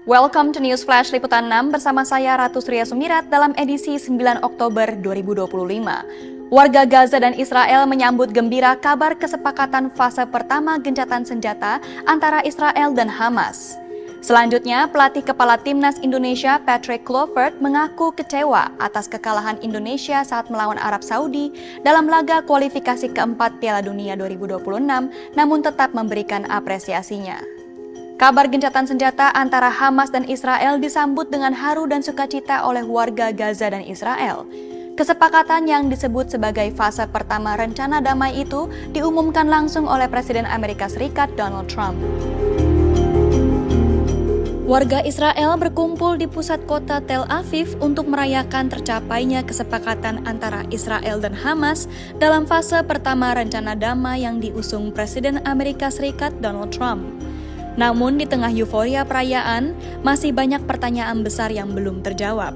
Welcome to News Flash Liputan 6 bersama saya Ratu Sria Sumirat dalam edisi 9 Oktober 2025. Warga Gaza dan Israel menyambut gembira kabar kesepakatan fase pertama gencatan senjata antara Israel dan Hamas. Selanjutnya, pelatih kepala timnas Indonesia Patrick Kluivert mengaku kecewa atas kekalahan Indonesia saat melawan Arab Saudi dalam laga kualifikasi keempat Piala Dunia 2026, namun tetap memberikan apresiasinya. Kabar gencatan senjata antara Hamas dan Israel disambut dengan haru dan sukacita oleh warga Gaza dan Israel. Kesepakatan yang disebut sebagai fase pertama rencana damai itu diumumkan langsung oleh Presiden Amerika Serikat Donald Trump. Warga Israel berkumpul di pusat kota Tel Aviv untuk merayakan tercapainya kesepakatan antara Israel dan Hamas dalam fase pertama rencana damai yang diusung Presiden Amerika Serikat Donald Trump. Namun di tengah euforia perayaan, masih banyak pertanyaan besar yang belum terjawab.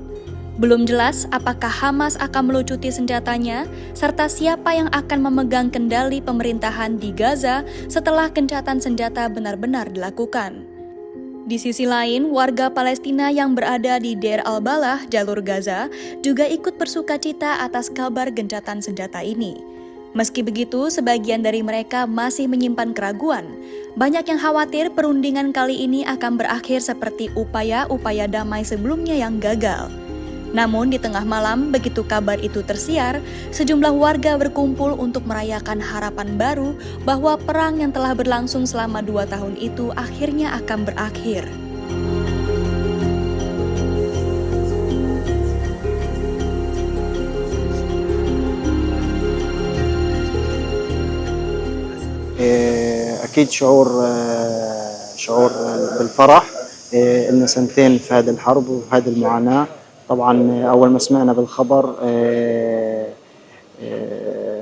Belum jelas apakah Hamas akan melucuti senjatanya, serta siapa yang akan memegang kendali pemerintahan di Gaza setelah gencatan senjata benar-benar dilakukan. Di sisi lain, warga Palestina yang berada di Deir al-Balah, jalur Gaza, juga ikut bersukacita atas kabar gencatan senjata ini. Meski begitu, sebagian dari mereka masih menyimpan keraguan. Banyak yang khawatir perundingan kali ini akan berakhir seperti upaya-upaya damai sebelumnya yang gagal. Namun di tengah malam, begitu kabar itu tersiar, sejumlah warga berkumpul untuk merayakan harapan baru bahwa perang yang telah berlangsung selama 2 tahun itu akhirnya akan berakhir. أكيد شعور بالفرح إن سنتين في هذه الحرب وفي هذه المعاناة. طبعا أول ما سمعنا بالخبر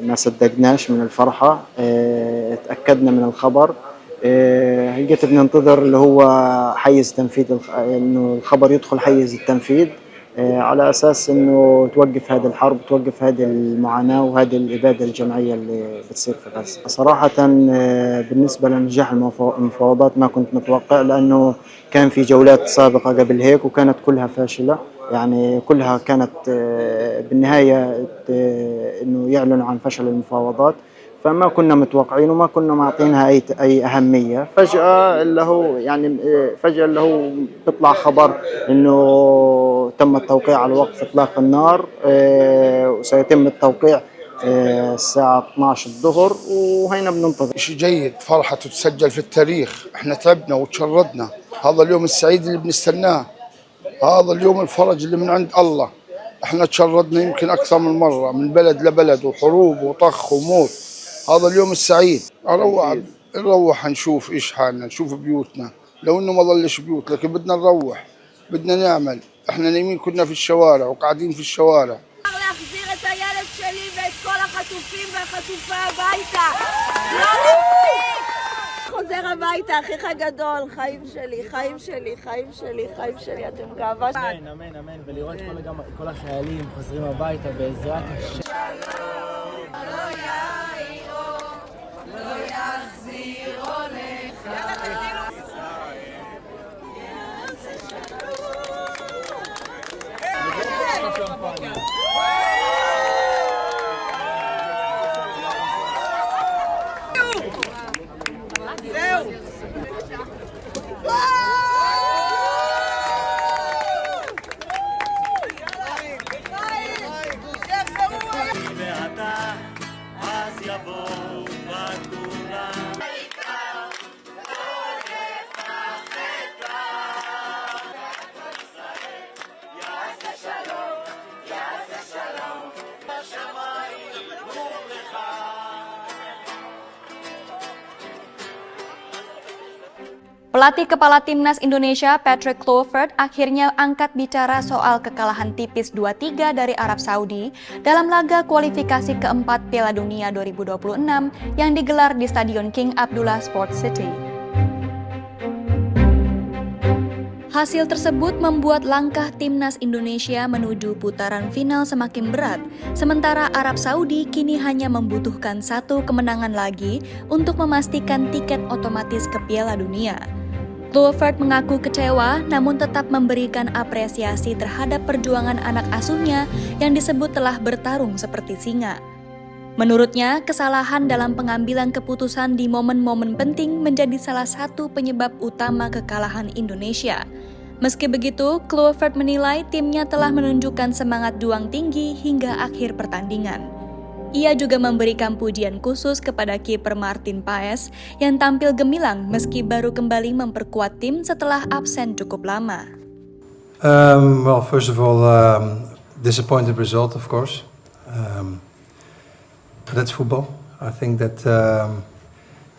ما صدقناش من الفرحة، تأكدنا من الخبر. لقيت بننتظر اللي هو حيز تنفيذ، إنه الخبر يدخل حيز التنفيذ على أساس إنه توقف هذه الحرب، توقف هذه المعاناة وهذه الإبادة الجماعية اللي بتصير في غزة. صراحة بالنسبة لنجاح المفاوضات ما كنت متوقع، لأنه كان في جولات سابقة قبل هيك وكانت كلها فاشلة، يعني كلها كانت بالنهاية إنه يعلنوا عن فشل المفاوضات، فما كنا متوقعين وما كنا معطينها أي أهمية. فجأة اللي هو بيطلع خبر إنه تم التوقيع على وقف إطلاق النار، وسيتم التوقيع الساعة 12 الظهر، وهينا بننتظر. شيء جيد، فرحة تسجل في التاريخ. احنا تعبنا وتشردنا، هذا اليوم السعيد اللي بنستناه، هذا اليوم الفرج اللي من عند الله. احنا تشردنا يمكن أكثر من مرة، من بلد لبلد وحروب وطخ وموت. هذا اليوم السعيد، نروح نشوف ايش حالنا، نشوف بيوتنا، لو انه ما ظلش بيوت، لكن بدنا نروح، بدنا نعمل. احنا نايمين كنا في الشوارع وقاعدين في الشوارع. להחזיר את הילד שלי ואת כל החטופים והחטופה הביתה. חוזר הביתה, אחיך הגדול, חיים שלי, חיים שלי, חיים שלי, חיים שלי, אתם גאווה. אמן, אמן, אמן, ולראות כל החיילים חוזרים הביתה בעזרת השם. לא יאירו, לא יחזירו לך. Pelatih kepala timnas Indonesia Patrick Kluivert akhirnya angkat bicara soal kekalahan tipis 2-3 dari Arab Saudi dalam laga kualifikasi keempat Piala Dunia 2026 yang digelar di Stadion King Abdullah Sports City. Hasil tersebut membuat langkah timnas Indonesia menuju putaran final semakin berat, sementara Arab Saudi kini hanya membutuhkan 1 kemenangan lagi untuk memastikan tiket otomatis ke Piala Dunia. Kluivert mengaku kecewa namun tetap memberikan apresiasi terhadap perjuangan anak asuhnya yang disebut telah bertarung seperti singa. Menurutnya, kesalahan dalam pengambilan keputusan di momen-momen penting menjadi salah satu penyebab utama kekalahan Indonesia. Meski begitu, Kluivert menilai timnya telah menunjukkan semangat juang tinggi hingga akhir pertandingan. Ia juga memberikan pujian khusus kepada kiper Martin Paes yang tampil gemilang meski baru kembali memperkuat tim setelah absen cukup lama. Well, first of all, disappointed result, of course. That's football. I think that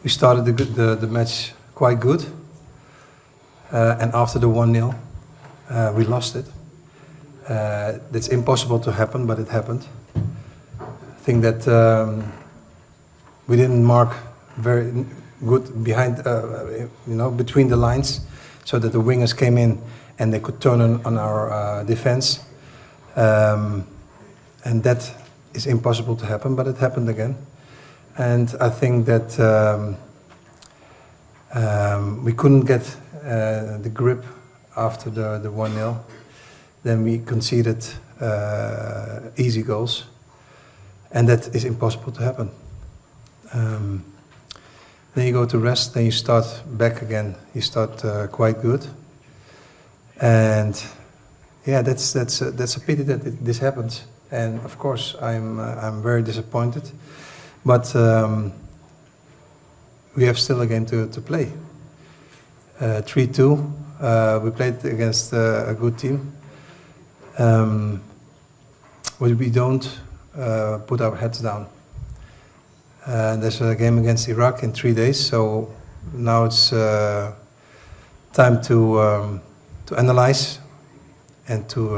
we started the match quite good, and after the 1-0, we lost it. It's impossible to happen, but it happened. I think that we didn't mark very good behind, between the lines, so that the wingers came in and they could turn on our defense, and that is impossible to happen, but it happened again. And I think that we couldn't get the grip after the 1-0. Then we conceded easy goals, and that is impossible to happen. Then you go to rest, then you start back again. You start quite good, and yeah, that's a pity that this happens. And of course, I'm very disappointed, but we have still a game to play. 3-2, we played against a good team, but we don't put our heads down. There's a game against Iraq in 3 days, so now it's time to analyze and to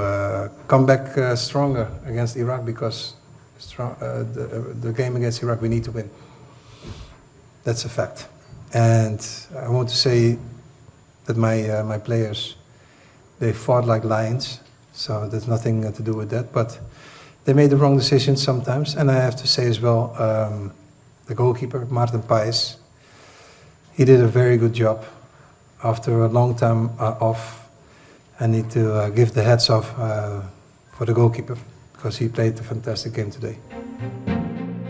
come back stronger against Iraq, because the game against Iraq we need to win. That's a fact. And I want to say that my players, they fought like lions, so there's nothing to do with that. But they made the wrong decisions sometimes, and I have to say as well, the goalkeeper, Martin Paes, he did a very good job. After a long time off, I need to give the hats off for the goalkeeper, because he played a fantastic game today.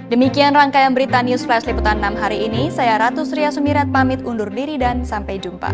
Demikian rangkaian berita News Flash Liputan 6 hari ini. Saya Ratu Sria Sumirat pamit undur diri dan sampai jumpa.